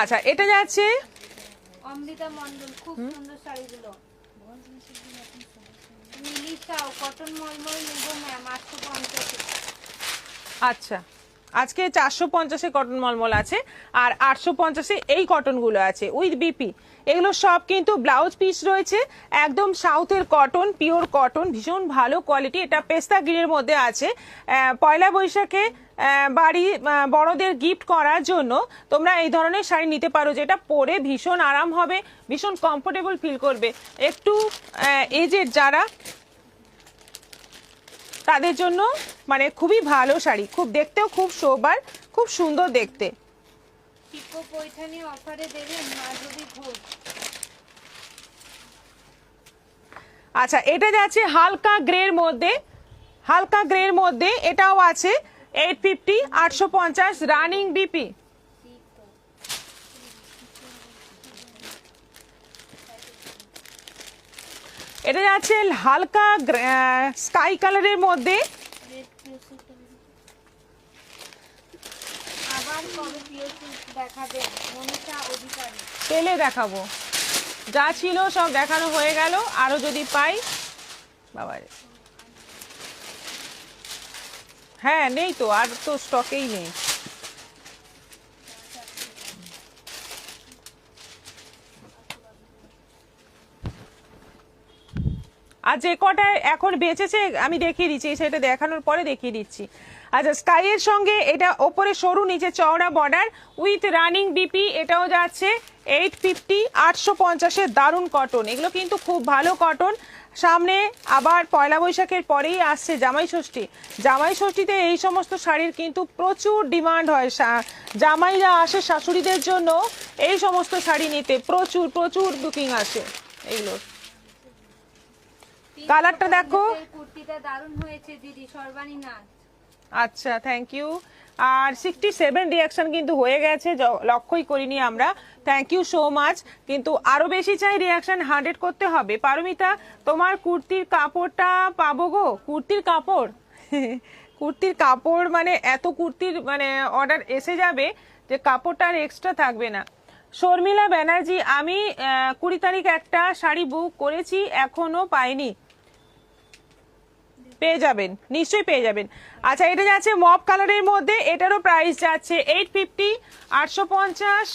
আচ্ছা, এটা যাচ্ছে অমৃতা মন্ডল, খুব সুন্দর শাড়িগুলো। মিলিশাও কটন মলমল নেব ম্যাম, 850। আচ্ছা, আজকে 450-এ কটন মলমল আছে আর 850-এ এই কটনগুলো আছে উইথ বিপি। এগুলো সব কিন্তু ব্লাউজ পিস রয়েছে, একদম সাউথের কটন, পিওর কটন, ভীষণ ভালো কোয়ালিটি। এটা পেস্তা গ্রিনের মধ্যে আছে। পয়লা বৈশাখে বাড়ি বড়দের গিফট করার জন্য তোমরা এই ধরনের শাড়ি নিতে পারো, যেটা পরে ভীষণ আরাম হবে, ভীষণ কমফোর্টেবল ফিল করবে। একটু এজেড যারা, তাদের জন্য মানে খুবই ভালো শাড়ি, খুব দেখতেও খুব সোবার, খুব সুন্দর দেখতে। পিকো পৈঠানি অফারে দেবেন মাধবী ঘোষ। আচ্ছা, এটা যাচ্ছে হালকা গ্রের মধ্যে, হালকা গ্রের মধ্যে এটাও আছে 850, 850, রানিং বিপি। এটা যাচ্ছে হালকা স্কাই কালারের মধ্যে। আবার কবে পিওর সিল্ক দেখাবেন মনীষা অধিকারী? পেলে দেখাবো, যা ছিল সব দেখানো হয়ে গেল, আরো যদি পাই। বাবারে, হ্যাঁ নেই তো, আর তো স্টকেই নেই। আর যে কটা এখন বেঁচেছে আমি দেখিয়ে দিচ্ছি, সেটা দেখানোর পরে দেখিয়ে দিচ্ছি। আচ্ছা, স্কাইয়ের সঙ্গে এটা ওপরে সরু, নিচে চওড়া বর্ডার উইথ রানিং বিপি। এটাও যাচ্ছে 850, 850-এর দারুণ কটন। এগুলো কিন্তু খুব ভালো কটন। সামনে আবার পয়লা বৈশাখের পরেই আসছে জামাই ষষ্ঠী। জামাই ষষ্ঠীতে এই সমস্ত শাড়ির কিন্তু প্রচুর ডিমান্ড হয়। জামাইরা আসে শাশুড়িদের জন্য এই সমস্ত শাড়ি নিতে, প্রচুর প্রচুর বুকিং আসে এগুলোর। কালারটা দেখো, কুর্তিটা দারুণ হয়েছে দিদি, সর্বাণী নাথ। আচ্ছা, থ্যাংক ইউ। আর 67 রিয়াকশন কিন্তু হয়ে গেছে, লক্ষ্যই করিনি আমরা, থ্যাংক ইউ সো মাচ। কিন্তু আরো বেশি চাই রিয়াকশন, 100 করতে হবে। পারমিতা, তোমার কুর্তির কাপড়টা পাবো গো? কুর্তির কাপড় কুর্তির কাপড় মানে এত কুর্তির মানে অর্ডার এসে যাবে যে কাপড়টা আর এক্সট্রা থাকবে না। শর্মিলা ব্যানার্জি, আমি 20 তারিখ একটা শাড়ি বুক করেছি, এখনো পাইনি। পেয়ে যাবেন, নিশ্চয়ই পেয়ে যাবেন। আচ্ছা, এটা যাচ্ছে মপ কালারের মধ্যে, এটারও প্রাইস যাচ্ছে 850, 850।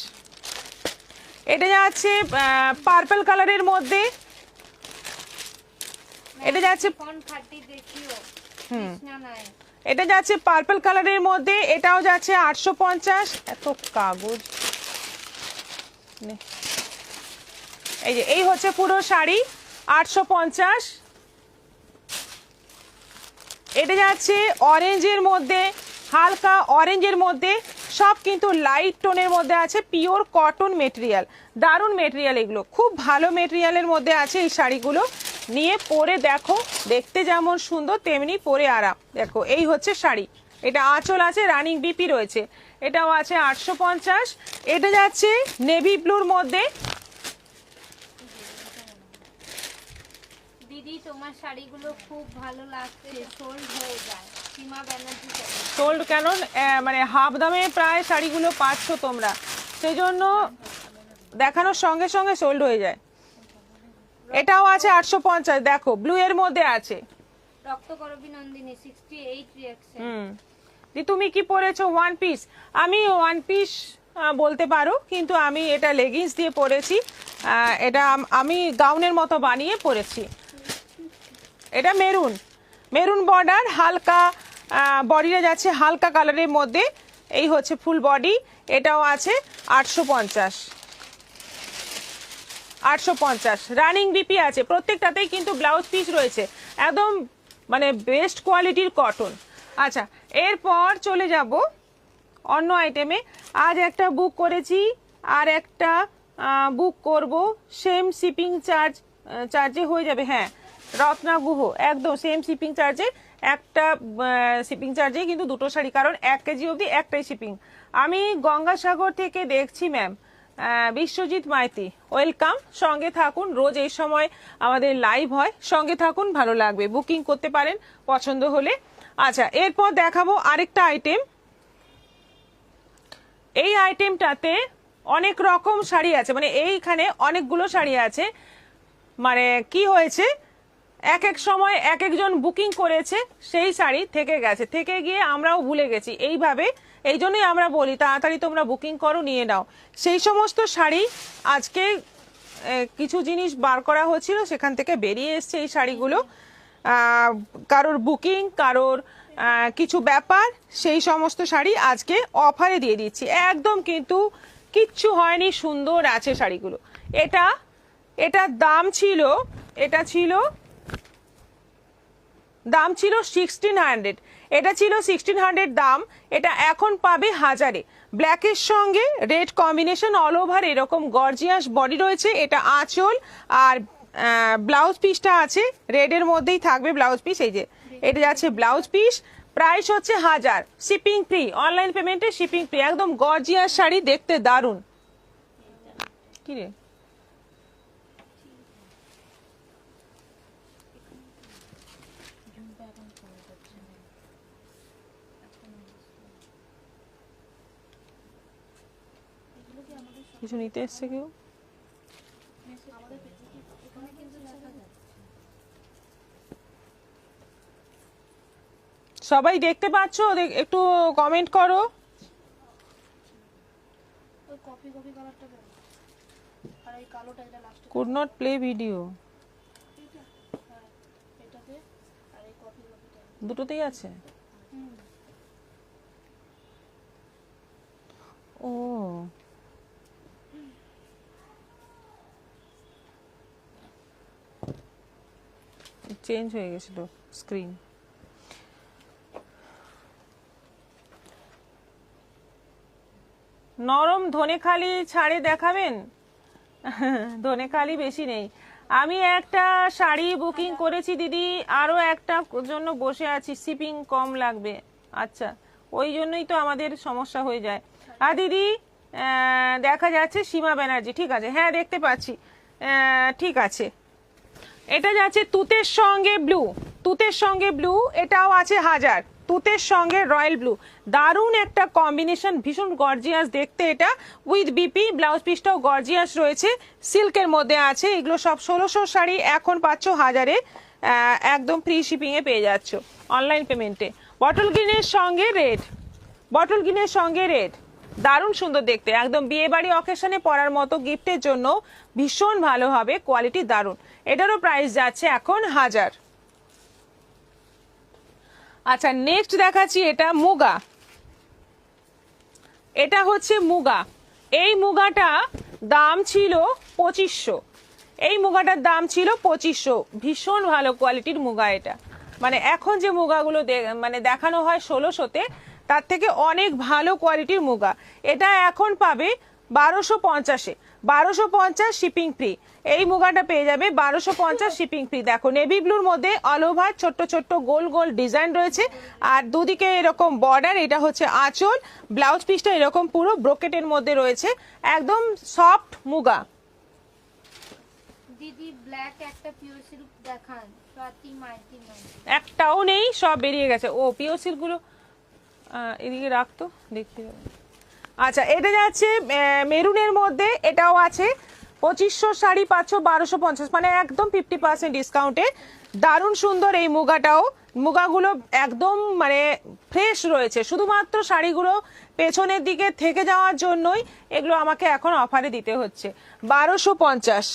এটা যাচ্ছে পার্পল কালারের মধ্যে, এটা যাচ্ছে এটা যাচ্ছে পার্পল কালারের মধ্যে, এটাও যাচ্ছে 850। এত কাগজ, এই যে এই হচ্ছে পুরো শাড়ি 850। এটা যাচ্ছে অরেঞ্জের মধ্যে, হালকা অরেঞ্জের মধ্যে, সব কিন্তু লাইট টোনের মধ্যে আছে, পিওর কটন মেটেরিয়াল, দারুণ মেটেরিয়াল। এগুলো খুব ভালো মেটেরিয়ালের মধ্যে আছে এই শাড়িগুলো। নিয়ে পরে দেখো, দেখতে যেমন সুন্দর তেমনি পরে আরাম। দেখো এই হচ্ছে শাড়ি, এটা আঁচল আছে, রানিং বিপি রয়েছে, এটাও আছে 850। এটা যাচ্ছে নেভি ব্লুর মধ্যে। দিদি তোমার শাড়িগুলো খুব ভালো লাগছে, সোল্ড হয়ে যায়। সীমা ব্যানার্জি, সোল্ড কেন, মানে হাফ দামে প্রায় শাড়িগুলো পাচ্ছ তোমরা, সেই জন্য দেখানোর সঙ্গে সঙ্গে সোল্ড হয়ে যায়। এটাও আছে 850, দেখো ব্লু এর মধ্যে আছে। রক্তকরবী নন্দিনী 68 রিঅ্যাকশন। তুমি কি পরেছো? One piece. আমি ওয়ান পিস বলতে পারো, কিন্তু আমি এটা লেগিংস দিয়ে পরেছি। এটা আমি গাউনের মতো বানিয়ে পরেছি। এটা মেরুন, মেরুন বর্ডার, হালকা বডিটা যাচ্ছে হালকা কালারের মধ্যে, এই হচ্ছে ফুল বডি। এটাও আছে 850। 850 রানিং বিপি আছে, প্রত্যেকটাতেই কিন্তু ব্লাউজ পিস রয়েছে, একদম মানে বেস্ট কোয়ালিটির কটন। আচ্ছা, এরপর চলে যাব অন্য আইটেমে। আজ একটা বুক করেছি, আর একটা বুক করব, সেম শিপিং চার্জে হয়ে যাবে। হ্যাঁ, রত্না গুহ একদম সেম শিপিং চার্জে, একটা শিপিং চার্জে কিন্তু দুটো শাড়ি, কারণ 1 কেজি অবধি একটাই শিপিং। আমি গঙ্গাসাগর থেকে দেখছি ম্যাম, বিশ্বজিৎ মাইতি, ওয়েলকাম। সঙ্গে থাকুন, রোজ এই সময় আমাদের লাইভ হয়, সঙ্গে থাকুন, ভালো লাগবে, বুকিং করতে পারেন পছন্দ হলে। আচ্ছা, এরপর দেখাবো আরেকটা আইটেম। এই আইটেমটাতে অনেক রকম শাড়ি আছে, মানে এইখানে অনেকগুলো শাড়ি আছে। মানে কি হয়েছে, এক এক সময় এক একজন বুকিং করেছে, সেই শাড়ি থেকে গেছে, থেকে গিয়ে আমরাও ভুলে গেছি। এইভাবে, এই জন্যই আমরা বলি তাড়াতাড়ি তোমরা বুকিং করো, নিয়ে নাও। সেই সমস্ত শাড়ি আজকে কিছু জিনিস বার করা হচ্ছিল, সেখান থেকে বেরিয়ে এসছে এই শাড়িগুলো। কারোর বুকিং, কারোর কিছু ব্যাপার, সেই সমস্ত শাড়ি আজকে অফারে দিয়ে দিচ্ছি, একদম কিন্তু কিচ্ছু হয়নি, সুন্দর আছে শাড়িগুলো। এটার দাম ছিল, এটা ছিল দাম ছিল 1600, এটা ছিল 1600 দাম, এটা এখন পাবে 1000-এ। ব্ল্যাকের সঙ্গে রেড কম্বিনেশন, অল ওভার এরকম গর্জিয়াস বডি রয়েছে, এটা আঁচল, আর ব্লাউজ পিসটা আছে রেডের মধ্যেই থাকবে ব্লাউজ পিস। এই যে এটা যাচ্ছে ব্লাউজ পিস, প্রাইস হচ্ছে 1000, শিপিং ফ্রি, অনলাইন পেমেন্টে শিপিং ফ্রি, একদম গর্জিয়াস শাড়ি, দেখতে দারুণ। কি রে, কিছু নিতে এসছে কেউ? সবাই দেখতে পাচ্ছো? একটু কমেন্ট করো। ওই কফি কফি কালারটা দেন, আর এই কালোটা এটা লাস্টে কুড নট প্লে ভিডিও, এটা, হ্যাঁ এটাতে, আর এই কফি কফিটা দুটোতেই আছে। ও, চেঞ্জ হয়ে গেছিল স্ক্রিন। নরম ধনেখালি ছাড়ে দেখাবেন? ধনেখালি বেশি নেই। আমি একটা শাড়ি বুকিং করেছি দিদি, আরো একটা জন্য বসে আছি, শিপিং কম লাগবে। আচ্ছা, ওই জন্যই তো আমাদের সমস্যা হয়ে যায়। আর দিদি দেখা যাচ্ছে সীমা ব্যানার্জি, ঠিক আছে, হ্যাঁ দেখতে পাচ্ছি, ঠিক আছে। এটা যাচ্ছে তুতের সঙ্গে ব্লু, তুতের সঙ্গে ব্লু, এটাও আছে 1000, তুতের সঙ্গে রয়্যাল ব্লু, দারুণ একটা কম্বিনেশন, ভীষণ গর্জিয়াস দেখতে এটা, উইথ বিপি, ব্লাউজ পিসটাও গর্জিয়াস রয়েছে, সিল্কের মধ্যে আছে। এগুলো সব 1600 শাড়ি, এখন পাচ্ছ 1000-এ, একদম ফ্রি শিপিংয়ে পেয়ে যাচ্ছ অনলাইন পেমেন্টে। বটল গ্রিনের সঙ্গে রেড, বটল গ্রিনের সঙ্গে রেড, দারুণ সুন্দর দেখতে, একদম বিয়ে বাড়ি অকেশনে পরার মতো, গিফটের জন্য ভীষণ ভালো হবে, কোয়ালিটি দারুণ। এটারও প্রাইস যাচ্ছে এখন 1000। আচ্ছা, নেক্সট দেখাচ্ছি, এটা মুগা, এটা হচ্ছে মুগা। এই মুগাটা দাম ছিল 2500, এই মুগাটার দাম ছিল 2500, ভীষণ ভালো কোয়ালিটির মুগা এটা। মানে এখন যে মুগাগুলো মানে দেখানো হয় 1600-তে, তার থেকে অনেক ভালো কোয়ালিটির মুগা। এটা এখন পাবে 1250-এ, 1250 শিপিং ফ্রি। এই মুগাটা পেয়ে যাবে 1250 শিপিং ফ্রি। দেখো, নেভি ব্লুর মধ্যে অল ওভার ছোট্ট ছোট্ট গোল গোল ডিজাইন রয়েছে, আর দুদিকে এরকম বর্ডার, এটা হচ্ছে আঁচল, ব্লাউজ পিসটা এরকম পুরো ব্রোকেটের মধ্যে রয়েছে, একদম সফট মুগা। দিদি ব্ল্যাক একটা পিওর সিল্ক দেখান, স্বাতি মাইতি মাইতি। একটাও নেই, সব বেরিয়ে গেছে। ও, পিওর সিল্কগুলো এদিকে রাখতো, দেখি। আচ্ছা, এটা যাচ্ছে মেরুনের মধ্যে, এটাও আছে 2500 শাড়ি পাচ্ছ 1250, মানে একদম 50% ডিসকাউন্টে, দারুণ সুন্দর এই মুগাটাও। মুগাগুলো একদম মানে ফ্রেশ রয়েছে, শুধুমাত্র শাড়িগুলো পেছনের দিকে থেকে যাওয়ার জন্যই এগুলো আমাকে এখন অফারে দিতে হচ্ছে 1250।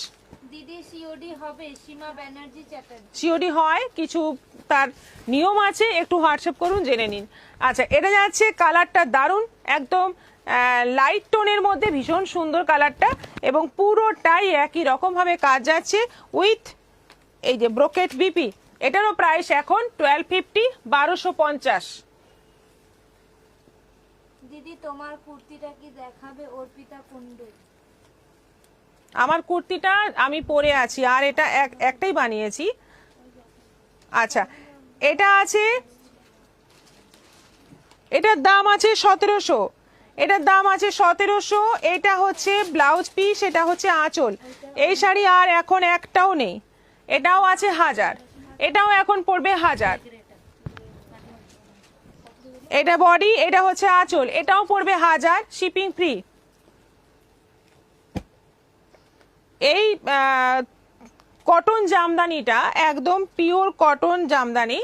দিদি সিওডি হবে? সীমা ব্যানার্জি চ্যাটার্জি। সিওডি হয়, কিছু তার নিয়ম আছে, একটু হোয়াটসঅ্যাপ করুন, জেনে নিন। আচ্ছা, এটা যাচ্ছে, কালারটা দারুণ, একদম লাইট টোনের মধ্যে, ভীষণ সুন্দর কালারটা। এবং পুরোটাই একই রকম ভাবে কাজ যাচ্ছে উইথ এই যে ব্রোকেট বিপি। এটারও প্রাইস এখন 1250, 1250। দিদি তোমার কুর্তিটা কি দেখাবে? অর্পিতা কুন্ডু। আমার কুর্তিটা আমি পরে আছি, আর এটা একটাই বানিয়েছি। আচ্ছা, এটা আছে, এটার দাম আছে 1700, এটার দাম আছে 1700। এটা হচ্ছে ব্লাউজ পিস, এটা হচ্ছে আঁচল। এই শাড়ি আর এখন একটাও নেই। এটাও আছে 1000, এটাও এখন পড়বে 1000। এটা বডি, এটা হচ্ছে আঁচল, এটাও পড়বে 1000, শিপিং ফ্রি। এই কটন জামদানিটা একদম পিওর কটন জামদানি,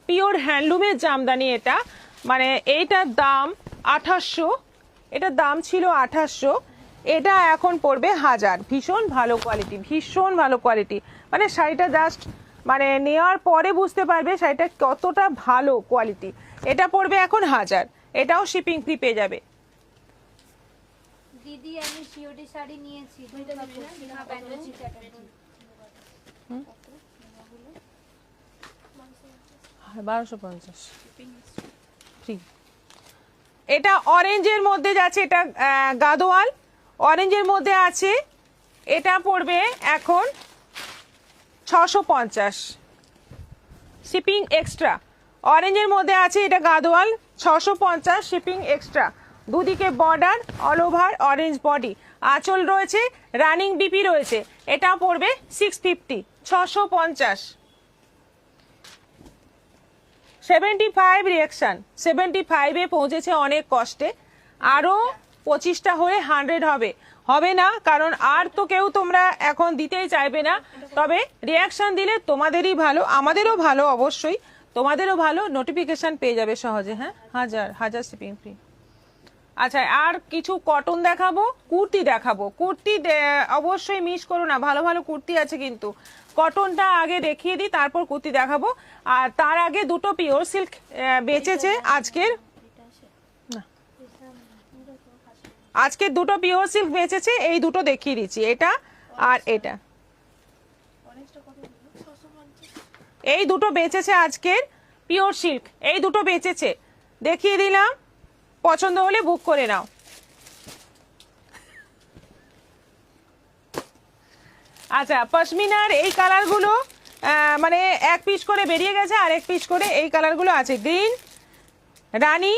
পিওর হ্যান্ডলুমের জামদানি এটা। মানে এইটার দাম 2800, এটার দাম ছিল 2800, এটা এখন পড়বে 1000। ভীষণ ভালো কোয়ালিটি, ভীষণ ভালো কোয়ালিটি। মানে শাড়িটা জাস্ট মানে নেওয়ার পরে বুঝতে পারবে শাড়িটা কতটা ভালো কোয়ালিটি। এটা পড়বে এখন 1000, এটাও শিপিং ফ্রি পেয়ে যাবে। দিদি আমি শিওরি শাড়ি নিয়েছি, দুর্গাপুর সীমা ব্যানার্জি চ্যাটার্জি। 1250 ফ্রি। এটা অরেঞ্জের মধ্যে যাচ্ছে, এটা গাদোয়াল অরেঞ্জের মধ্যে আছে, এটা পড়বে এখন 650, শিপিং এক্সট্রা। অরেঞ্জের মধ্যে আছে, এটা গাদোয়াল, 650, শিপিং এক্সট্রা। দুদিকে border, all over orange body, আঁচল রয়েছে, রানিং বিপি রয়েছে। এটা পড়বে 650, 650। 75 রিয়াকশন, 75-এ পৌঁছেছে অনেক কষ্টে। আরও 25টা হয়ে 100 হবে, হবে না, কারণ আর তো কেউ তোমরা এখন দিতেই চাইবে না। তবে রিয়াকশন দিলে তোমাদেরই ভালো, আমাদেরও ভালো, অবশ্যই তোমাদেরও ভালো, নোটিফিকেশন পেয়ে যাবে সহজে। হ্যাঁ, 1000 শিপিং ফ্রি। আচ্ছা, আর কিছু কটন দেখাবো, কুর্তি দেখাবো। কুর্তি অবশ্যই মিস করো না, ভালো ভালো কুর্তি আছে কিন্তু। কটনটা আগে দেখিয়ে দিই, তারপর কুর্তি দেখাবো। আর তার আগে দুটো পিওর সিল্ক বেচেছে আজকের, না আজকে দুটো পিওর সিল্ক বেচেছে, এই দুটো দেখিয়ে দিচ্ছি, এটা আর এটা। এই দুটো বেচেছে আজকের পিওর সিল্ক, এই দুটো বেচেছে, দেখিয়ে দিলাম, পছন্দ হলে বুক করে নাও। আচ্ছা, পশমিনার এই কালারগুলো মানে এক পিস করে বেরিয়ে গেছে, আর এক পিস করে এই কালারগুলো আছে, গ্রিন, রানী,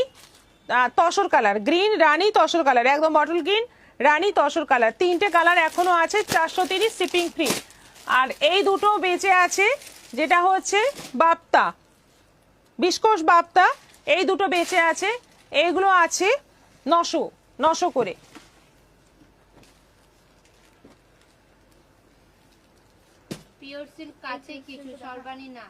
তসর কালার, গ্রিন, রানী, তসর কালার, একদম বটল গ্রিন, রানী, তসর কালার, তিনটে কালার এখনো আছে, 430 শিপিং ফ্রি। আর এই দুটো বেঁচে আছে, যেটা হচ্ছে বাপ্তা, বিস্কোস বাপ্তা, এই দুটো বেঁচে আছে, এইগুলো আছে 900 করে। পিওর সিল্ক কাছে কিছু সর্বাণী না।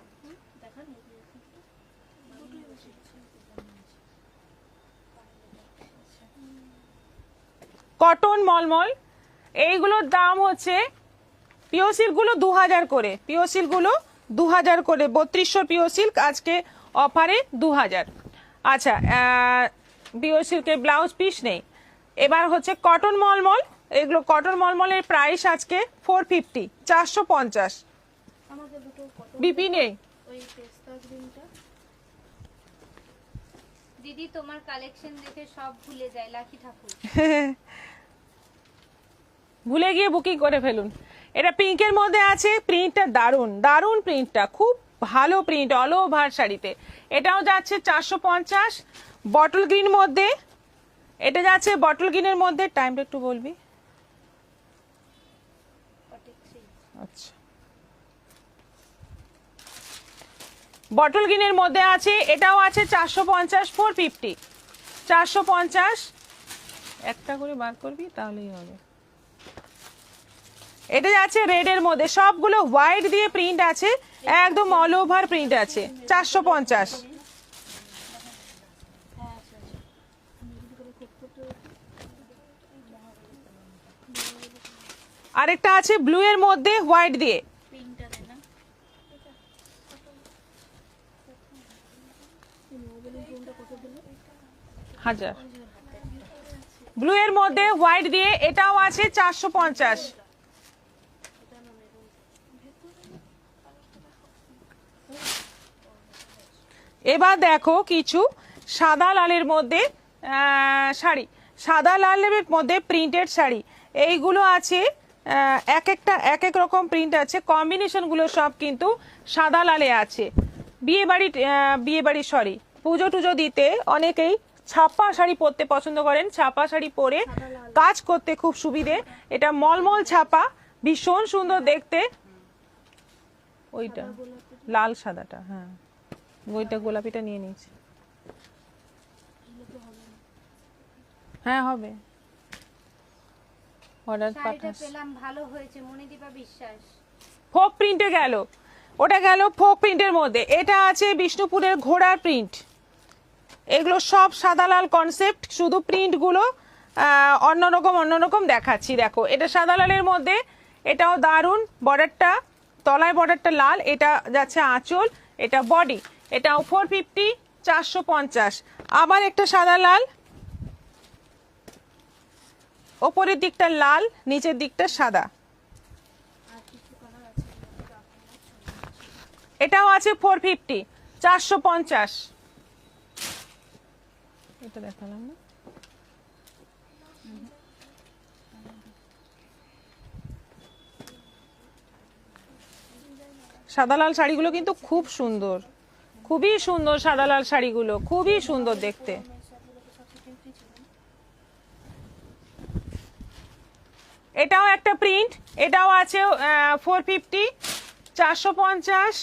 কটন মলমল, এইগুলোর দাম হচ্ছে পিওর সিল্কগুলো 2000 করে, পিওর সিল্কগুলো 2000 করে, 3200 পিওর সিল্ক আজকে অফারে 2000। আচ্ছা, পিওর সিল্কের ব্লাউজ পিস নেই। এবার হচ্ছে কটন মলমল, এগুলো কটন মলমলের প্রাইস আজকে 450, 450। আমাকে দুটো কটন বিপি নেই। ওই পেস্তা গ্রিনটা। দিদি তোমার কালেকশন দেখে সব ভুলে যায়, লাকি ঠাকুর। ভুলে গিয়ে বুকিং করে ফেলুন। এটা পিঙ্কের মধ্যে আছে, প্রিন্টটা দারুণ, দারুণ প্রিন্টটা, খুব ভালো প্রিন্ট, অল ওভার শাড়িতে। এটাও যাচ্ছে 450, বটল গ্রিন মধ্যে, এটা যাচ্ছে বটল গ্রিনের মধ্যে। টাইমটা একটু বলবি? আচ্ছা, বটল গ্রিনের মধ্যে আছে, এটাও আছে 450, 450, 450। একটা করে বার করবি তাহলেই হবে। এটা যাচ্ছে রেডের মধ্যে, সবগুলো হোয়াইট দিয়ে প্রিন্ট আছে, একদম অল ওভার প্রিন্ট আছে, 450। আরেকটা আছে ব্লু এর মধ্যে হোয়াইট দিয়ে, পিঙ্কটা দেন না। 1000। ব্লু এর মধ্যে হোয়াইট দিয়ে, এটাও আছে 450। এবার দেখো কিছু সাদা লালের মধ্যে শাড়ি, সাদা লালের মধ্যে প্রিন্টেড শাড়ি। এইগুলো আছে এক একটা এক এক রকম প্রিন্ট আছে, কম্বিনেশনগুলো সব কিন্তু সাদা লালে আছে। বিয়ে বাড়ি সরি পুজো টুজো দিতে অনেকেই ছাপা শাড়ি পরতে পছন্দ করেন, ছাপা শাড়ি পরে কাজ করতে খুব সুবিধে। এটা মলমল ছাপা, ভীষণ সুন্দর দেখতে। ওইটা লাল সাদাটা, হ্যাঁ ওইটা গোলাপিটা নিয়ে নিয়েছি। হ্যাঁ হবে, অর্ডার শাড়িটা পাঠাস। পেলাম, ভালো হয়েছে মণিদীপা বিশ্বাস। ফোক প্রিন্টে গেল, ওটা গেল ফোক প্রিন্টের মধ্যে। এটা আছে বিষ্ণুপুরের ঘোড়ার প্রিন্ট। এগুলো সব সাদা লাল কনসেপ্ট, শুধু প্রিন্টগুলো অন্যরকম দেখাচ্ছি। দেখো এটা সাদা লালের মধ্যে, এটাও দারুণ। বর্ডারটা তলায় বর্ডারটা লাল, এটা যাচ্ছে আঁচল, এটা বডি। এটাও 450, 450। আবার একটা সাদা লাল, ওপরের দিকটা লাল, নিচের দিকটা সাদা। এটাও আছে 450, 450। এটা দেখালাম না। সাদা লাল শাড়িগুলো কিন্তু খুব সুন্দর, খুবই সুন্দর। সাদা লাল শাড়িগুলো খুবই সুন্দর দেখতে। এটাও একটা প্রিন্ট, এটাও আছে 450, 450।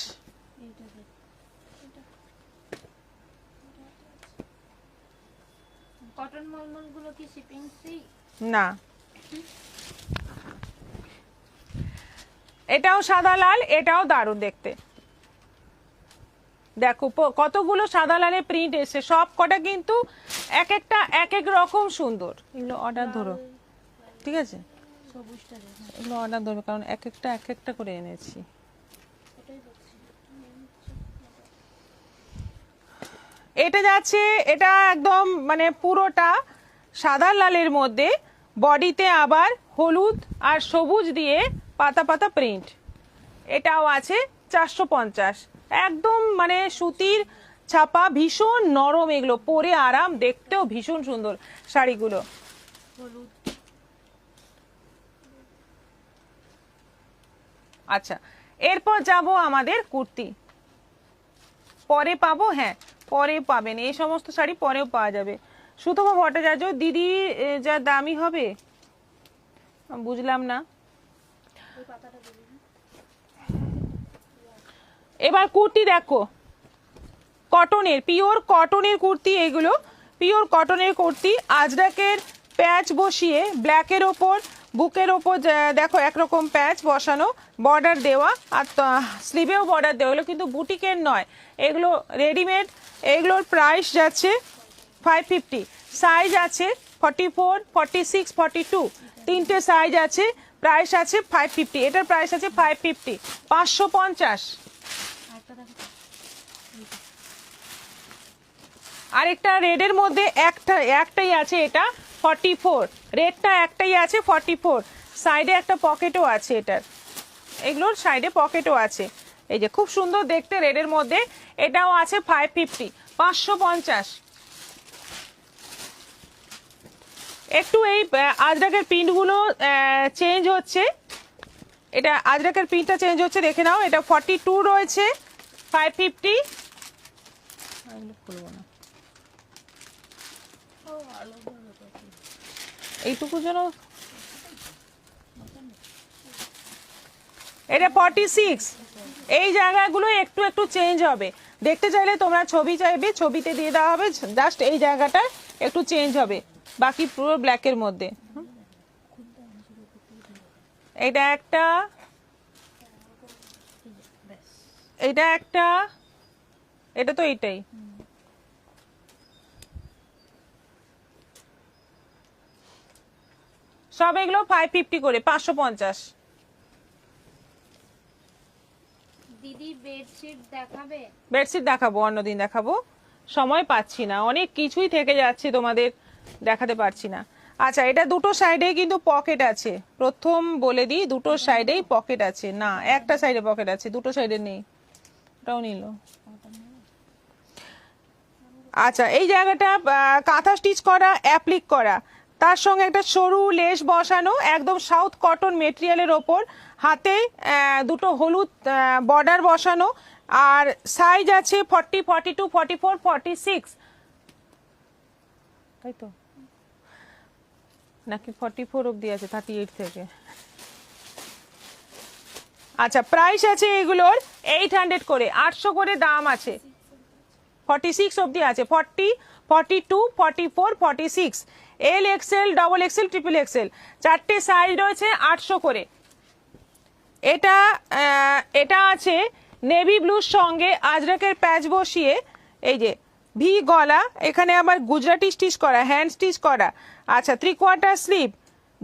কটন মলমল গুলো কি শিপিং ফ্রি? না, এটাও সাদা লাল, এটাও দারুণ দেখতে। দেখো কতগুলো সাদা লালের প্রিন্ট এসে, সব কটা কিন্তু এক একটা এক এক রকম সুন্দর। এগুলো অর্ডার ধরো, ঠিক আছে? এগুলো অর্ডার ধরো, কারণ এক একটা করে এনেছি। এটা যাচ্ছে, এটা একদম মানে পুরোটা সাদা লালের মধ্যে, বডিতে আবার হলুদ আর সবুজ দিয়ে পাতা পাতা প্রিন্ট। এটাও আছে 450। একদম মানে সুতির ছাপা, ভীষণ নরম, এগুলো পরে আরাম, দেখতেও ভীষণ সুন্দর শাড়িগুলো। আচ্ছা, এরপর যাব আমাদের কুর্তি। পরে পাবো, হ্যাঁ পরে পাবেন, এই সমস্ত শাড়ি পরেও পাওয়া যাবে। সুতপা ভট্টাচার্য, দিদি যা দামি হবে বুঝলাম না। এবার কুর্তি দেখো, কটনের, পিওর কটনের কুর্তি। এগুলো পিওর কটনের কুর্তি, আজরাকের প্যাচ বসিয়ে ব্ল্যাকের ওপর, বুকের ওপর দেখো একরকম প্যাচ বসানো, বর্ডার দেওয়া, আর স্লিভেও বর্ডার দেওয়া। এগুলো কিন্তু বুটিকের নয়, এগুলো রেডিমেড। এগুলোর প্রাইস যাচ্ছে 550। সাইজ আছে 44, 46, 42, তিনটে সাইজ আছে। প্রাইস আছে 550, এটার প্রাইস আছে 550, 550। আরেকটা রেডের মধ্যে একটাই আছে, এটা 44। রেডটা একটাই আছে 44। সাইডে একটা পকেটও আছে এটার, এগুলোর সাইডে পকেটও আছে। এই যে খুব সুন্দর দেখতে রেডের মধ্যে, এটাও আছে 550, 550। একটু এই আজরাকের প্রিন্টগুলো চেঞ্জ হচ্ছে, এটা আজরাকের প্রিন্টটা চেঞ্জ হচ্ছে, দেখে নাও। এটা 42 রয়েছে, 550। খুলবো না, এইটুকু যেন। এটা 46। এই জায়গাগুলো একটু একটু চেঞ্জ হবে, দেখতে চাইলে তোমরা ছবি চাইবে, ছবিতে দিয়ে দেওয়া হবে। জাস্ট এই জায়গাটা একটু চেঞ্জ হবে, বাকি পুরো ব্ল্যাকের মধ্যে। এটা একটা, এটা একটা, এটা তো এইটাই। সব এগুলো 550 করে, 550। দিদি বেডশিট দেখাবে? বেডশিট দেখাবো, অন্যদিন দেখাবো, সময় পাচ্ছি না, অনেক কিছুই থেকে যাচ্ছে, তোমাদের দেখাতে পারছি না। আচ্ছা, এটা দুটো সাইডেই কিন্তু পকেট আছে, প্রথম বলে দিই, দুটো সাইডেই পকেট আছে। না, একটা সাইডে পকেট আছে, দুটো সাইডে নেই। ওটাও নিল। আচ্ছা, এই জায়গাটা কাঁথা স্টিচ করা, অ্যাপ্লিক করা, তার সঙ্গে একটা সরু লেস বসানো, একদম সাউথ কটন মেটেরিয়ালের ওপর, হাতে দুটো হলুদ বর্ডার বসানো, আর সাইজ আছে 40, 42, 44, 46, তাই তো নাকি 44 অবধি আছে 38 থেকে। আচ্ছা, প্রাইস আছে এগুলোর 800 করে, 800 করে দাম আছে। 46 অবধি আছে, 40, 42, 44, 46, L XL, double XL, triple Excel, চারটে সাইজ রয়েছে, 800 করে। এটা আছে নেভি ব্লুর সঙ্গে আজরাকের প্যাচ বসিয়ে, এই যে ভি গলা, এখানে আবার গুজরাটি স্টিচ করা, হ্যান্ড স্টিচ করা। আচ্ছা, 3/4 স্লিভ,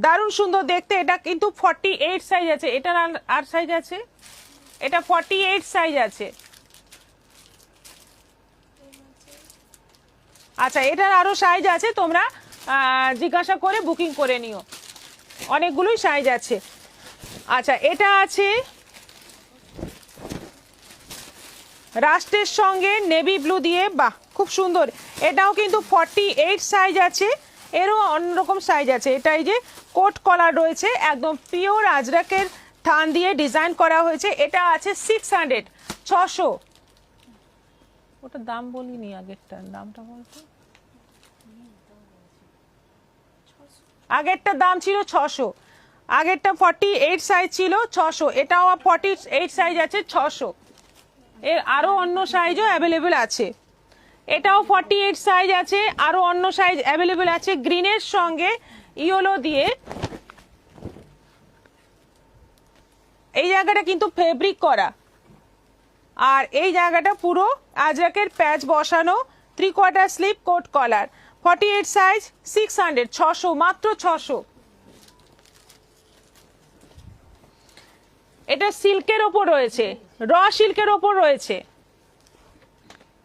দারুণ সুন্দর দেখতে। এটা কিন্তু 48 সাইজ আছে, এটার আর সাইজ আছে, এটা 48 সাইজ আছে। আচ্ছা, এটার আরো সাইজ আছে, তোমরা জিজ্ঞাসা করে বুকিং করে নিও, অনেকগুলোই সাইজ আছে। আচ্ছা, এটা আছে রাস্টের সঙ্গে নেভি ব্লু দিয়ে, বাহ খুব সুন্দর। এটাও কিন্তু 48 সাইজ আছে, এরও অন্যরকম সাইজ আছে। এটা এই যে কোট কলার রয়েছে, একদম পিওর আজরাকের থান দিয়ে ডিজাইন করা হয়েছে। এটা আছে 600, 600। ওটার দাম বলিনি, আগেরটার দামটা বলতো। আগেরটার দাম ছিল 600, আগেরটা 48 সাইজ ছিল 600, এটাও 48 সাইজ আছে 600। এর আরো অন্য সাইজও অ্যাভেলেবেল আছে। এটাও 48 সাইজ আছে, আরো অন্য সাইজ অ্যাভেলেবেল আছে। গ্রিনের সঙ্গে ইয়েলো দিয়ে, এই জায়গাটা কিন্তু ফেব্রিক করা, আর এই জায়গাটা পুরো আজরাকের প্যাচ বসানো, 3/4 স্লিভ, কোট কলার, 48 সাইজ, 600, 600, মাত্র 600। এটা সিল্কের ওপর রয়েছে, র সিল্কের ওপর রয়েছে,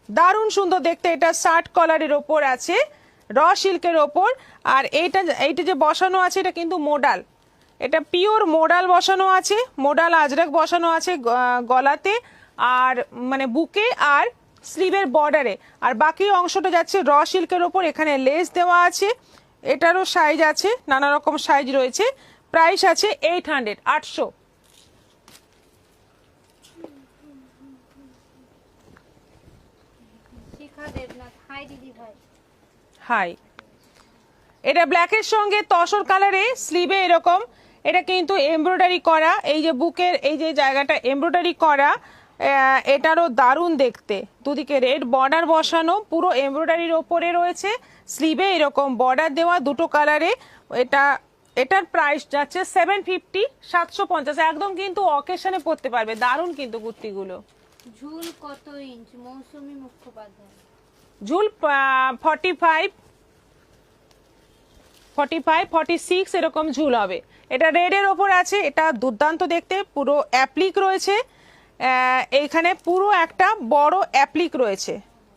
দারুণ সুন্দর দেখতে। এটা শার্ট কলারের ওপর আছে, র সিল্কের ওপর। আর এইটা যে বসানো আছে, এটা কিন্তু মোডাল, এটা পিওর মোডাল বসানো আছে, মোডাল আজরাক বসানো আছে গলাতে, আর মানে বুকে আর স্লিভের বর্ডারে, আর বাকি অংশটা যাচ্ছে র সিল্কের ওপর। এখানে লেস দেওয়া আছে, এটারও সাইজ আছে, নানা রকম সাইজ রয়েছে। প্রাইস আছে 800, 800। হাই, এটা ব্ল্যাকের সঙ্গে তসর কালারে, স্লিভে এরকম, এটা কিন্তু এমব্রয়ডারি করা, এই যে বুকের এই যে জায়গাটা এমব্রয়ডারি করা, এটারও দারুণ দেখতে। দুদিকে রেড বর্ডার বসানো, পুরো এমব্রয়ডারির ওপরে রয়েছে, স্লিভে এরকম বর্ডার দেওয়া, দুটো কালারে। এটার প্রাইস যাচ্ছে 750, 750, একদম কিন্তু অকেশনে পরতে পারবে, দারুণ কিন্তু কুর্তিগুলো। ঝুল কত ইঞ্চ? মৌসুমী মুখোপাধ্যায়। ঝুল 45, 46 এরকম ঝুল হবে। এটা রেডের ওপর আছে, এটা দুর্দান্ত দেখতে, পুরো অ্যাপ্লিক রয়েছে, এইখানে পুরো একটা বড় অ্যাপ্লিক রয়েছে,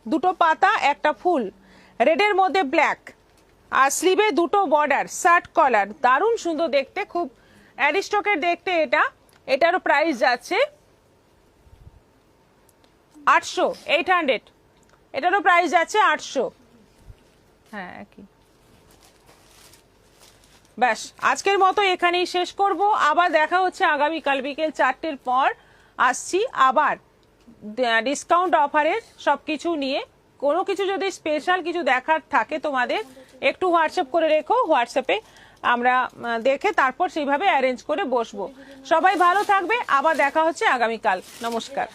দুটো পাতা একটা ফুল, রেডের মধ্যে ব্ল্যাক, আর স্লিভে দুটো বর্ডার, শার্ট কলার, দারুণ সুন্দর দেখতে, খুব অ্যারিস্টকের দেখতে এটা। এটারও প্রাইস যাচ্ছে 800, 800। এটারও প্রাইস যাচ্ছে 800। হ্যাঁ, একই। ব্যাস, আজকের মতো এখানেই শেষ করব। আবার দেখা হচ্ছে আগামীকাল বিকেল 4টের পর। আসছি আবার ডিসকাউন্ট অফারের সবকিছু নিয়ে। কোনো কিছু যদি স্পেশাল কিছু দেখার থাকে তোমাদের, একটু হোয়াটসঅ্যাপ করে রেখো, হোয়াটসঅ্যাপে আমরা দেখে তারপর সেইভাবে অ্যারেঞ্জ করে বসবো। সবাই ভালো থাকবে, আবার দেখা হচ্ছে আগামীকাল। নমস্কার।